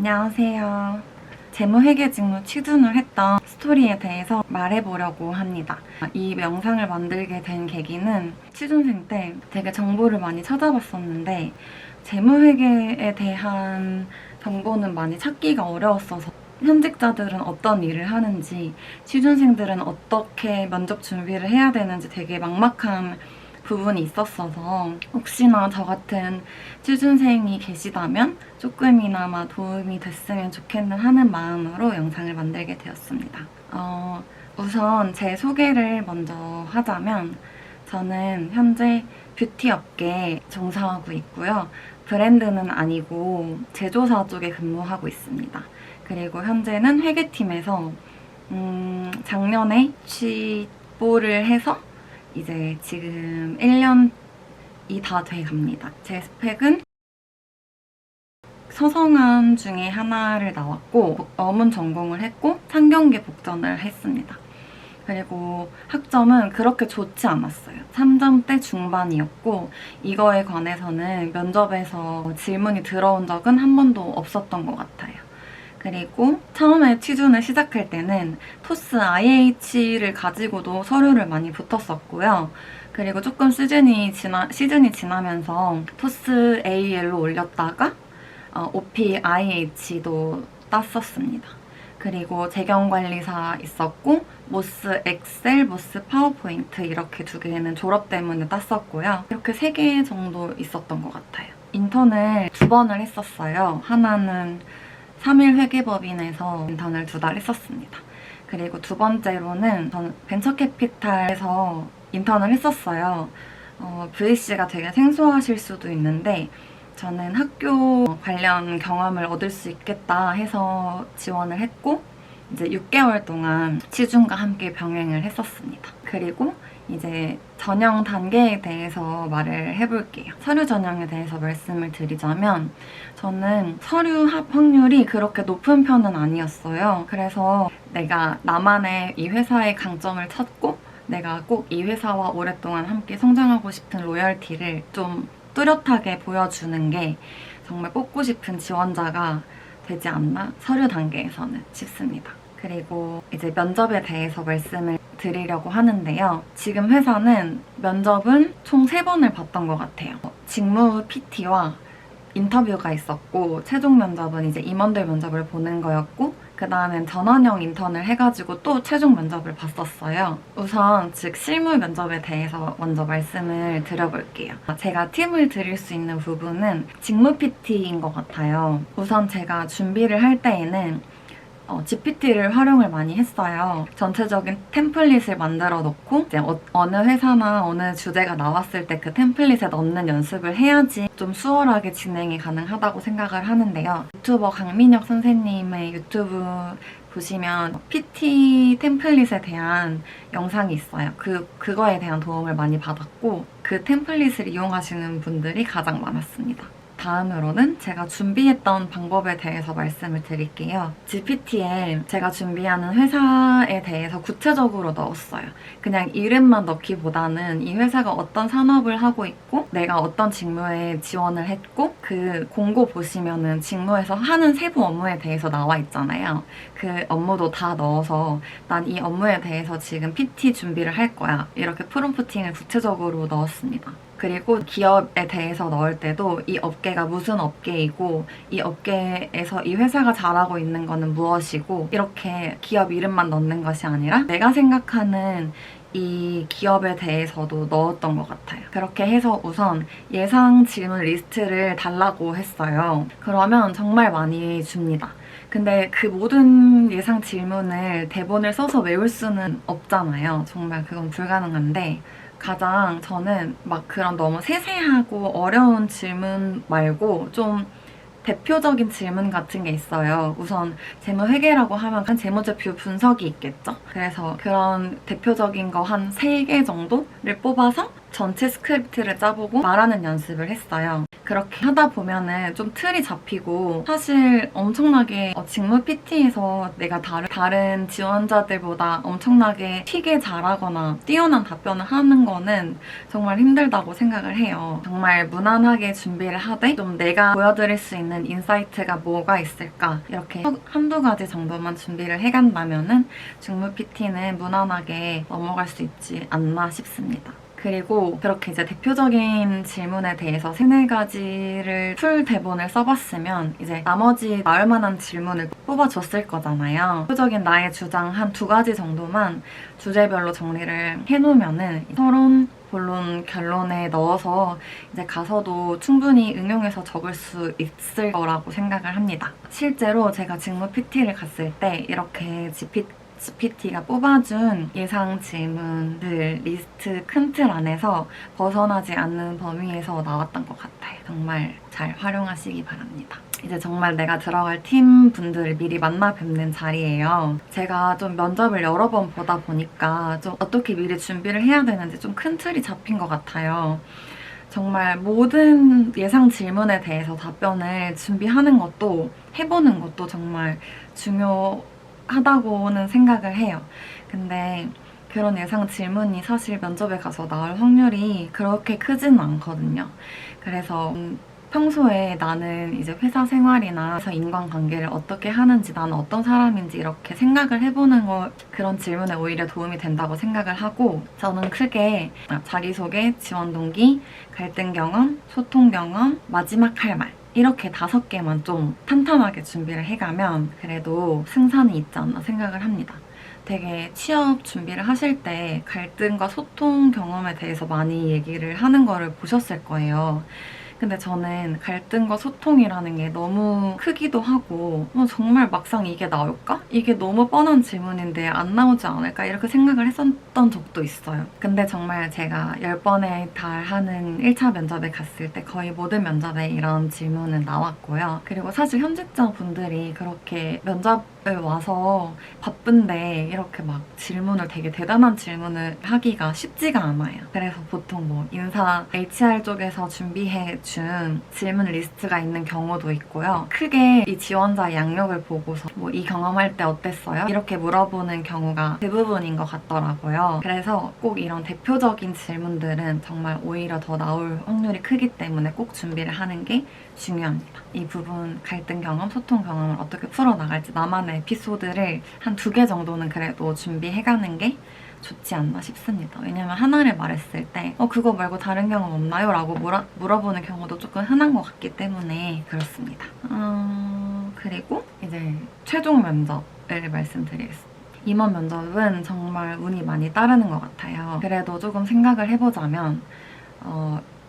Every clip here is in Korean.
안녕하세요. 재무회계 직무 취준을 했던 스토리에 대해서 말해보려고 합니다. 이 영상을 만들게 된 계기는 취준생 때 되게 정보를 많이 찾아봤었는데 재무회계에 대한 정보는 많이 찾기가 어려웠어서 현직자들은 어떤 일을 하는지, 취준생들은 어떻게 면접 준비를 해야 되는지 되게 막막한 부분이 있었어서 혹시나 저 같은 취준생이 계시다면 조금이나마 도움이 됐으면 좋겠는 하는 마음으로 영상을 만들게 되었습니다. 우선 제 소개를 먼저 하자면 저는 현재 뷰티 업계에 종사하고 있고요. 브랜드는 아니고 제조사 쪽에 근무하고 있습니다. 그리고 현재는 회계팀에서 작년에 취보를 해서 이제 지금 1년이 다 돼갑니다. 제 스펙은 서성한 중에 하나를 나왔고 어문 전공을 했고 상경계 복전을 했습니다. 그리고 학점은 그렇게 좋지 않았어요. 3점대 중반이었고 이거에 관해서는 면접에서 질문이 들어온 적은 한 번도 없었던 것 같아요. 그리고 처음에 취준을 시작할 때는 토스 IH를 가지고도 서류를 많이 붙었었고요. 그리고 조금 시즌이 지나면서 토스 AL로 올렸다가 OP IH도 땄었습니다. 그리고 재경관리사 있었고 모스 엑셀, 모스 파워포인트 이렇게 두 개는 졸업 때문에 땄었고요. 이렇게 3개 정도 있었던 것 같아요. 인턴을 2번을 했었어요. 하나는 3일 회계법인에서 인턴을 2달 했었습니다. 그리고 두 번째로는 저는 벤처캐피탈에서 인턴을 했었어요. VC가 되게 생소하실 수도 있는데 저는 학교 관련 경험을 얻을 수 있겠다 해서 지원을 했고 이제 6개월 동안 취준과 함께 병행을 했었습니다. 그리고 이제 전형 단계에 대해서 말을 해볼게요. 서류 전형에 대해서 말씀을 드리자면 저는 서류 합 확률이 그렇게 높은 편은 아니었어요. 그래서 내가 나만의 이 회사의 강점을 찾고 내가 꼭 이 회사와 오랫동안 함께 성장하고 싶은 로열티를 좀 뚜렷하게 보여주는 게 정말 뽑고 싶은 지원자가 되지 않나 서류 단계에서는 싶습니다. 그리고 이제 면접에 대해서 말씀을 드리려고 하는데요. 지금 회사는 면접은 총 3번을 봤던 것 같아요. 직무 PT와 인터뷰가 있었고 최종 면접은 이제 임원들 면접을 보는 거였고 그 다음엔 전환형 인턴을 해가지고 또 최종 면접을 봤었어요. 우선 즉 실무 면접에 대해서 먼저 말씀을 드려볼게요. 제가 팁을 드릴 수 있는 부분은 직무 PT인 것 같아요. 우선 제가 준비를 할 때에는 GPT를 활용을 많이 했어요. 전체적인 템플릿을 만들어 놓고 이제 어느 회사나 어느 주제가 나왔을 때 그 템플릿에 넣는 연습을 해야지 좀 수월하게 진행이 가능하다고 생각을 하는데요. 유튜버 강민혁 선생님의 유튜브 보시면 PT 템플릿에 대한 영상이 있어요. 그거에 대한 도움을 많이 받았고 그 템플릿을 이용하시는 분들이 가장 많았습니다. 다음으로는 제가 준비했던 방법에 대해서 말씀을 드릴게요. GPT에 제가 준비하는 회사에 대해서 구체적으로 넣었어요. 그냥 이름만 넣기보다는 이 회사가 어떤 산업을 하고 있고 내가 어떤 직무에 지원을 했고 그 공고 보시면은 직무에서 하는 세부 업무에 대해서 나와 있잖아요. 그 업무도 다 넣어서 난 이 업무에 대해서 지금 PT 준비를 할 거야. 이렇게 프롬프팅을 구체적으로 넣었습니다. 그리고 기업에 대해서 넣을 때도 이 업계가 무슨 업계이고 이 업계에서 이 회사가 잘하고 있는 거는 무엇이고 이렇게 기업 이름만 넣는 것이 아니라 내가 생각하는 이 기업에 대해서도 넣었던 것 같아요. 그렇게 해서 우선 예상 질문 리스트를 달라고 했어요. 그러면 정말 많이 줍니다. 근데 그 모든 예상 질문을 대본을 써서 외울 수는 없잖아요. 정말 그건 불가능한데 가장 저는 막 그런 너무 세세하고 어려운 질문 말고 좀 대표적인 질문 같은 게 있어요. 우선 재무회계라고 하면 재무제표 분석이 있겠죠? 그래서 그런 대표적인 거 한 3개 정도를 뽑아서 전체 스크립트를 짜보고 말하는 연습을 했어요. 그렇게 하다 보면은 좀 틀이 잡히고 사실 엄청나게 직무 PT에서 내가 다른 지원자들보다 엄청나게 튀게 잘하거나 뛰어난 답변을 하는 거는 정말 힘들다고 생각을 해요. 정말 무난하게 준비를 하되 좀 내가 보여드릴 수 있는 인사이트가 뭐가 있을까 이렇게 한두 가지 정도만 준비를 해간다면은 직무 PT는 무난하게 넘어갈 수 있지 않나 싶습니다. 그리고 그렇게 이제 대표적인 질문에 대해서 3-4가지를 풀 대본을 써봤으면 이제 나머지 나올 만한 질문을 뽑아줬을 거잖아요. 대표적인 나의 주장 한 2가지 정도만 주제별로 정리를 해놓으면은 서론, 본론, 결론에 넣어서 이제 가서도 충분히 응용해서 적을 수 있을 거라고 생각을 합니다. 실제로 제가 직무 PT를 갔을 때 이렇게 GPT가 뽑아준 예상 질문들 리스트 큰 틀 안에서 벗어나지 않는 범위에서 나왔던 것 같아요. 정말 잘 활용하시기 바랍니다. 이제 정말 내가 들어갈 팀 분들을 미리 만나 뵙는 자리예요. 제가 좀 면접을 여러 번 보다 보니까 좀 어떻게 미리 준비를 해야 되는지 좀 큰 틀이 잡힌 것 같아요. 정말 모든 예상 질문에 대해서 답변을 준비하는 것도 해보는 것도 정말 중요하다고는 생각을 해요. 근데 그런 예상 질문이 사실 면접에 가서 나올 확률이 그렇게 크지는 않거든요. 그래서 평소에 나는 이제 회사 생활이나 회사 인간관계를 어떻게 하는지, 나는 어떤 사람인지 이렇게 생각을 해보는 거, 그런 질문에 오히려 도움이 된다고 생각을 하고, 저는 크게 자기소개, 지원 동기, 갈등 경험, 소통 경험, 마지막 할 말, 이렇게 5개만 좀 탄탄하게 준비를 해가면 그래도 승산이 있지 않나 생각을 합니다. 되게 취업 준비를 하실 때 갈등과 소통 경험에 대해서 많이 얘기를 하는 거를 보셨을 거예요. 근데 저는 갈등과 소통이라는 게 너무 크기도 하고 정말 막상 이게 나올까? 이게 너무 뻔한 질문인데 안 나오지 않을까? 이렇게 생각을 했었던 적도 있어요. 근데 정말 제가 10번에 달하는 1차 면접에 갔을 때 거의 모든 면접에 이런 질문은 나왔고요. 그리고 사실 현직자분들이 그렇게 면접을 와서 바쁜데 이렇게 막 질문을 되게 대단한 질문을 하기가 쉽지가 않아요. 그래서 보통 뭐 인사 HR 쪽에서 준비해 준 질문 리스트가 있는 경우도 있고요. 크게 이 지원자의 양력을 보고서 뭐 이 경험할 때 어땠어요? 이렇게 물어보는 경우가 대부분인 것 같더라고요. 그래서 꼭 이런 대표적인 질문들은 정말 오히려 더 나올 확률이 크기 때문에 꼭 준비를 하는 게 중요합니다. 이 부분 갈등 경험, 소통 경험을 어떻게 풀어나갈지 나만의 에피소드를 한 2개 정도는 그래도 준비해가는 게 좋지 않나 싶습니다. 왜냐면 하나를 말했을 때 그거 말고 다른 경험 없나요? 라고 물어보는 경우도 조금 흔한 것 같기 때문에 그렇습니다. 그리고 이제 최종 면접을 말씀드리겠습니다. 임원 면접은 정말 운이 많이 따르는 것 같아요. 그래도 조금 생각을 해보자면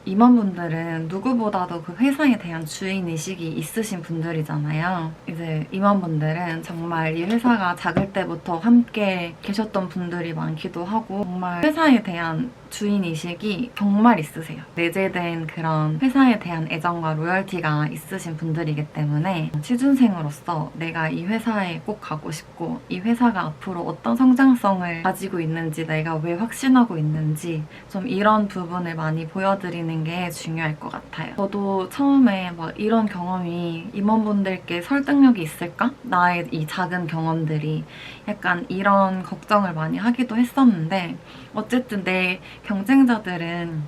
임원분들은 누구보다도 그 회사에 대한 주인의식이 있으신 분들이잖아요. 이제 임원분들은 정말 이 회사가 작을 때부터 함께 계셨던 분들이 많기도 하고 정말 회사에 대한 주인의식이 정말 있으세요. 내재된 그런 회사에 대한 애정과 로열티가 있으신 분들이기 때문에 취준생으로서 내가 이 회사에 꼭 가고 싶고 이 회사가 앞으로 어떤 성장성을 가지고 있는지 내가 왜 확신하고 있는지 좀 이런 부분을 많이 보여드리는 게 중요할 것 같아요. 저도 처음에 막 이런 경험이 임원분들께 설득력이 있을까? 나의 이 작은 경험들이 약간 이런 걱정을 많이 하기도 했었는데 어쨌든 내 경쟁자들은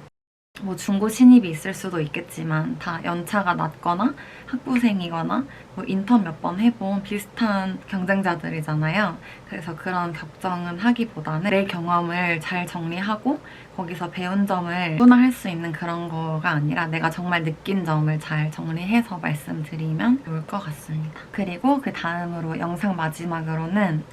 뭐 중고 신입이 있을 수도 있겠지만 다 연차가 낮거나 학부생이거나 뭐 인턴 몇 번 해본 비슷한 경쟁자들이잖아요. 그래서 그런 걱정은 하기보다는 내 경험을 잘 정리하고 거기서 배운 점을 분할할 수 있는 그런 거가 아니라 내가 정말 느낀 점을 잘 정리해서 말씀드리면 좋을 것 같습니다. 그리고 그 다음으로 영상 마지막으로는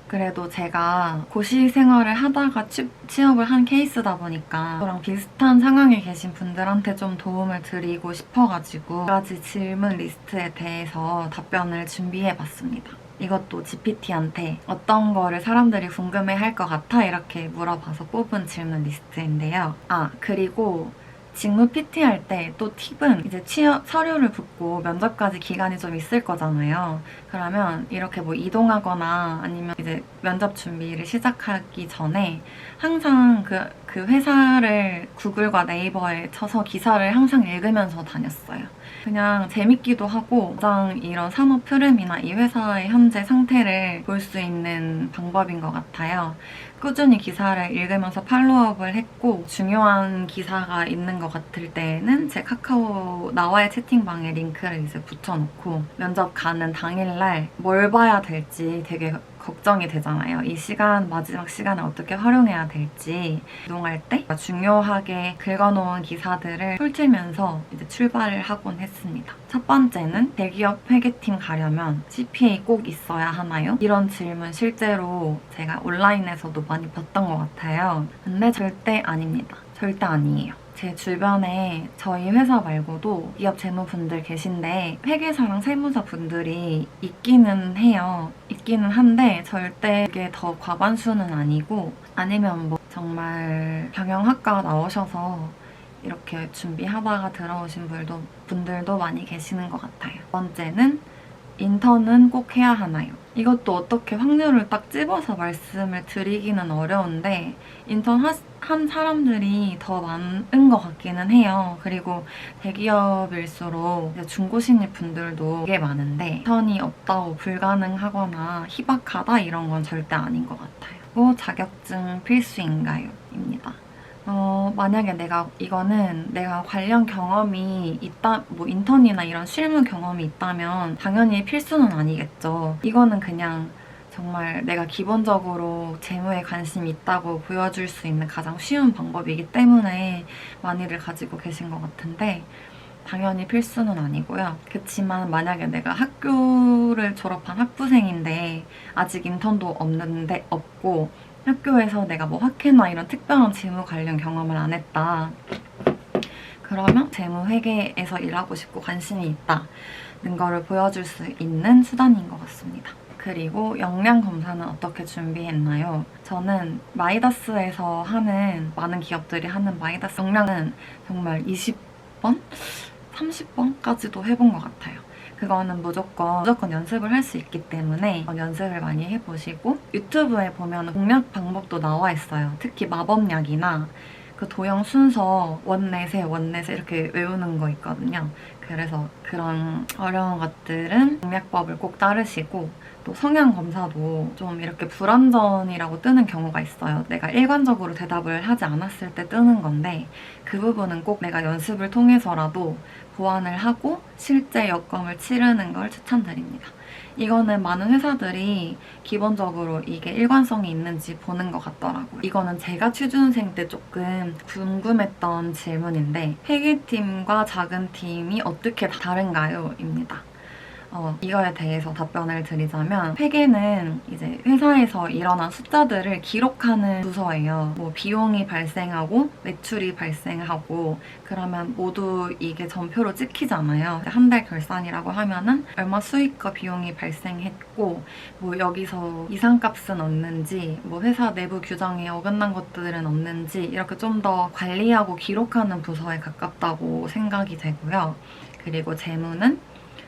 그래도 제가 고시 생활을 하다가 취업을 한 케이스다 보니까 저랑 비슷한 상황에 계신 분들한테 좀 도움을 드리고 싶어가지고 몇 가지 질문 리스트에 대해서 답변을 준비해봤습니다. 이것도 GPT한테 어떤 거를 사람들이 궁금해할 것 같아 이렇게 물어봐서 뽑은 질문 리스트인데요. 그리고 직무 PT 할 때 또 팁은 이제 취업 서류를 붓고 면접까지 기간이 좀 있을 거잖아요. 그러면 이렇게 뭐 이동하거나 아니면 이제 면접 준비를 시작하기 전에 항상 그 그 회사를 구글과 네이버에 쳐서 기사를 항상 읽으면서 다녔어요. 그냥 재밌기도 하고 가장 이런 산업 흐름이나 이 회사의 현재 상태를 볼 수 있는 방법인 것 같아요. 꾸준히 기사를 읽으면서 팔로우업을 했고 중요한 기사가 있는 것 같을 때는 제 카카오 나와의 채팅방에 링크를 이제 붙여놓고 면접 가는 당일날 뭘 봐야 될지 되게 걱정이 되잖아요. 이 시간, 마지막 시간을 어떻게 활용해야 될지 이동할 때 중요하게 긁어놓은 기사들을 훑으면서 이제 출발을 하곤 했습니다. 첫 번째는 대기업 회계팀 가려면 CPA 꼭 있어야 하나요? 이런 질문 실제로 제가 온라인에서도 많이 봤던 것 같아요. 근데 절대 아닙니다. 절대 아니에요. 제 주변에 저희 회사 말고도 기업 재무분들 계신데 회계사랑 세무사 분들이 있기는 해요. 있기는 한데 절대 그게 더 과반수는 아니고 아니면 뭐 정말 경영학과 나오셔서 이렇게 준비하다가 들어오신 분들도 많이 계시는 것 같아요. 두 번째는 인턴은 꼭 해야 하나요? 이것도 어떻게 확률을 딱 집어서 말씀을 드리기는 어려운데 인턴 한 사람들이 더 많은 것 같기는 해요. 그리고 대기업일수록 중고신입 분들도 되게 많은데 인턴이 없다고 불가능하거나 희박하다 이런 건 절대 아닌 것 같아요. 또 자격증 필수인가요? 입니다. 만약에 내가 관련 경험이 있다, 뭐 인턴이나 이런 실무 경험이 있다면 당연히 필수는 아니겠죠. 이거는 그냥 정말 내가 기본적으로 재무에 관심이 있다고 보여줄 수 있는 가장 쉬운 방법이기 때문에 많이들 가지고 계신 것 같은데 당연히 필수는 아니고요. 그렇지만 만약에 내가 학교를 졸업한 학부생인데 아직 인턴도 없고 학교에서 내가 뭐 학회나 이런 특별한 재무 관련 경험을 안 했다. 그러면 재무회계에서 일하고 싶고 관심이 있다는 거를 보여줄 수 있는 수단인 것 같습니다. 그리고 역량 검사는 어떻게 준비했나요? 저는 마이다스에서 하는 많은 기업들이 하는 마이다스 역량은 정말 20번? 30번까지도 해본 것 같아요. 그거는 무조건 연습을 할 수 있기 때문에 연습을 많이 해보시고 유튜브에 보면 공략 방법도 나와 있어요. 특히 마법약이나 그 도형 순서 원넷에 이렇게 외우는 거 있거든요. 그래서 그런 어려운 것들은 공략법을 꼭 따르시고 또 성향 검사도 좀 이렇게 불완전이라고 뜨는 경우가 있어요. 내가 일관적으로 대답을 하지 않았을 때 뜨는 건데 그 부분은 꼭 내가 연습을 통해서라도 보완을 하고 실제 여검을 치르는 걸 추천드립니다. 이거는 많은 회사들이 기본적으로 이게 일관성이 있는지 보는 것 같더라고요. 이거는 제가 취준생 때 조금 궁금했던 질문인데 회계팀과 작은 팀이 어떻게 다른가요? 입니다. 이거에 대해서 답변을 드리자면 회계는 이제 회사에서 일어난 숫자들을 기록하는 부서예요. 뭐 비용이 발생하고 매출이 발생하고 그러면 모두 이게 전표로 찍히잖아요. 한 달 결산이라고 하면은 얼마 수익과 비용이 발생했고 뭐 여기서 이상값은 없는지 뭐 회사 내부 규정에 어긋난 것들은 없는지 이렇게 좀 더 관리하고 기록하는 부서에 가깝다고 생각이 되고요. 그리고 재무는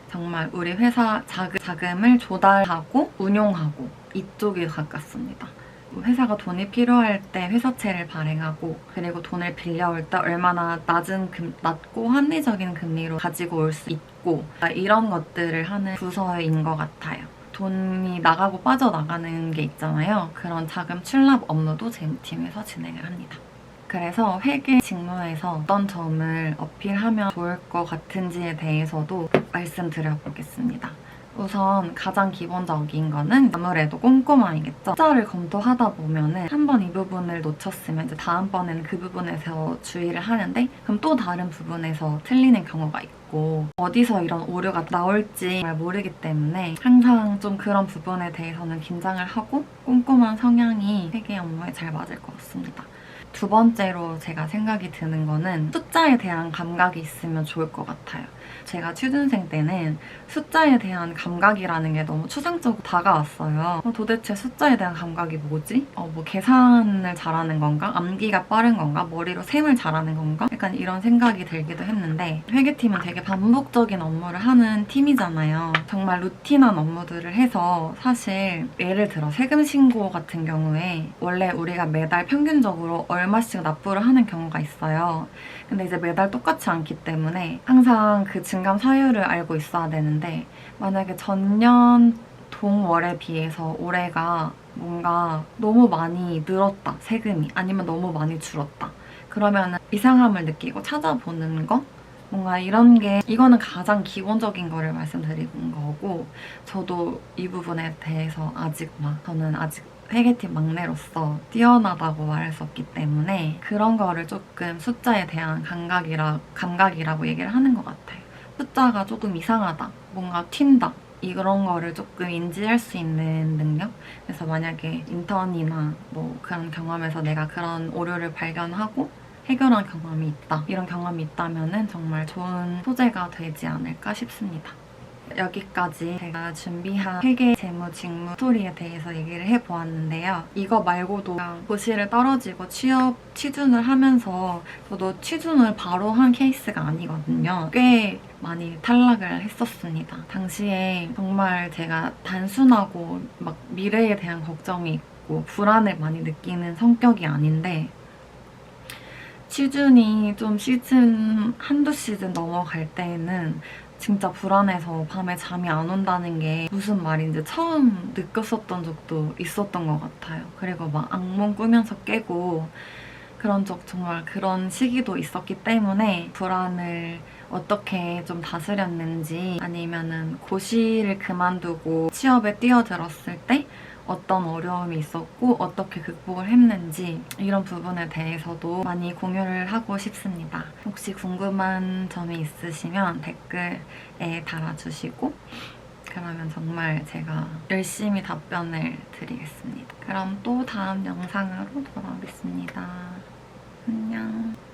정말 우리 회사 자금을 조달하고 운용하고 이쪽에 가깝습니다. 회사가 돈이 필요할 때 회사채를 발행하고 그리고 돈을 빌려올 때 얼마나 낮고 합리적인 금리로 가지고 올 수 있고 이런 것들을 하는 부서인 것 같아요. 돈이 나가고 빠져나가는 게 있잖아요. 그런 자금 출납 업무도 재무팀에서 진행을 합니다. 그래서 회계 직무에서 어떤 점을 어필하면 좋을 것 같은지에 대해서도 말씀드려보겠습니다. 우선 가장 기본적인 거는 아무래도 꼼꼼함이겠죠. 숫자를 검토하다 보면은 한 번 이 부분을 놓쳤으면 이제 다음번에는 그 부분에서 주의를 하는데 그럼 또 다른 부분에서 틀리는 경우가 있고 어디서 이런 오류가 나올지 잘 모르기 때문에 항상 좀 그런 부분에 대해서는 긴장을 하고 꼼꼼한 성향이 회계 업무에 잘 맞을 것 같습니다. 두 번째로 제가 생각이 드는 거는 숫자에 대한 감각이 있으면 좋을 것 같아요. 제가 취준생 때는 숫자에 대한 감각이라는 게 너무 추상적으로 다가왔어요. 도대체 숫자에 대한 감각이 뭐지? 뭐 계산을 잘하는 건가? 암기가 빠른 건가? 머리로 셈을 잘하는 건가? 약간 이런 생각이 들기도 했는데 회계팀은 되게 반복적인 업무를 하는 팀이잖아요. 정말 루틴한 업무들을 해서 사실 예를 들어 세금 신고 같은 경우에 원래 우리가 매달 평균적으로 얼마씩 납부를 하는 경우가 있어요. 근데 이제 매달 똑같지 않기 때문에 항상 그 증감 사유를 알고 있어야 되는데 만약에 전년 동월에 비해서 올해가 뭔가 너무 많이 늘었다, 세금이. 아니면 너무 많이 줄었다. 그러면 이상함을 느끼고 찾아보는 거? 뭔가 이런 게 이거는 가장 기본적인 거를 말씀드리는 거고 저도 이 부분에 대해서 저는 아직 회계팀 막내로서 뛰어나다고 말할 수 없기 때문에 그런 거를 조금 숫자에 대한 감각이라고 얘기를 하는 것 같아요. 숫자가 조금 이상하다, 뭔가 튄다, 이런 거를 조금 인지할 수 있는 능력? 그래서 만약에 인턴이나 뭐 그런 경험에서 내가 그런 오류를 발견하고 해결한 경험이 있다, 이런 경험이 있다면 정말 좋은 소재가 되지 않을까 싶습니다. 여기까지 제가 준비한 회계, 재무, 직무 스토리에 대해서 얘기를 해보았는데요. 이거 말고도 고시를 떨어지고 취준을 하면서 저도 취준을 바로 한 케이스가 아니거든요. 꽤 많이 탈락을 했었습니다. 당시에 정말 제가 단순하고 막 미래에 대한 걱정이 있고 불안을 많이 느끼는 성격이 아닌데 취준이 좀 한두 시즌 넘어갈 때에는 진짜 불안해서 밤에 잠이 안 온다는 게 무슨 말인지 처음 느꼈었던 적도 있었던 것 같아요. 그리고 막 악몽 꾸면서 깨고 정말 그런 시기도 있었기 때문에 불안을 어떻게 좀 다스렸는지 아니면은 고시를 그만두고 취업에 뛰어들었을 때 어떤 어려움이 있었고 어떻게 극복을 했는지 이런 부분에 대해서도 많이 공유를 하고 싶습니다. 혹시 궁금한 점이 있으시면 댓글에 달아주시고 그러면 정말 제가 열심히 답변을 드리겠습니다. 그럼 또 다음 영상으로 돌아오겠습니다. 안녕.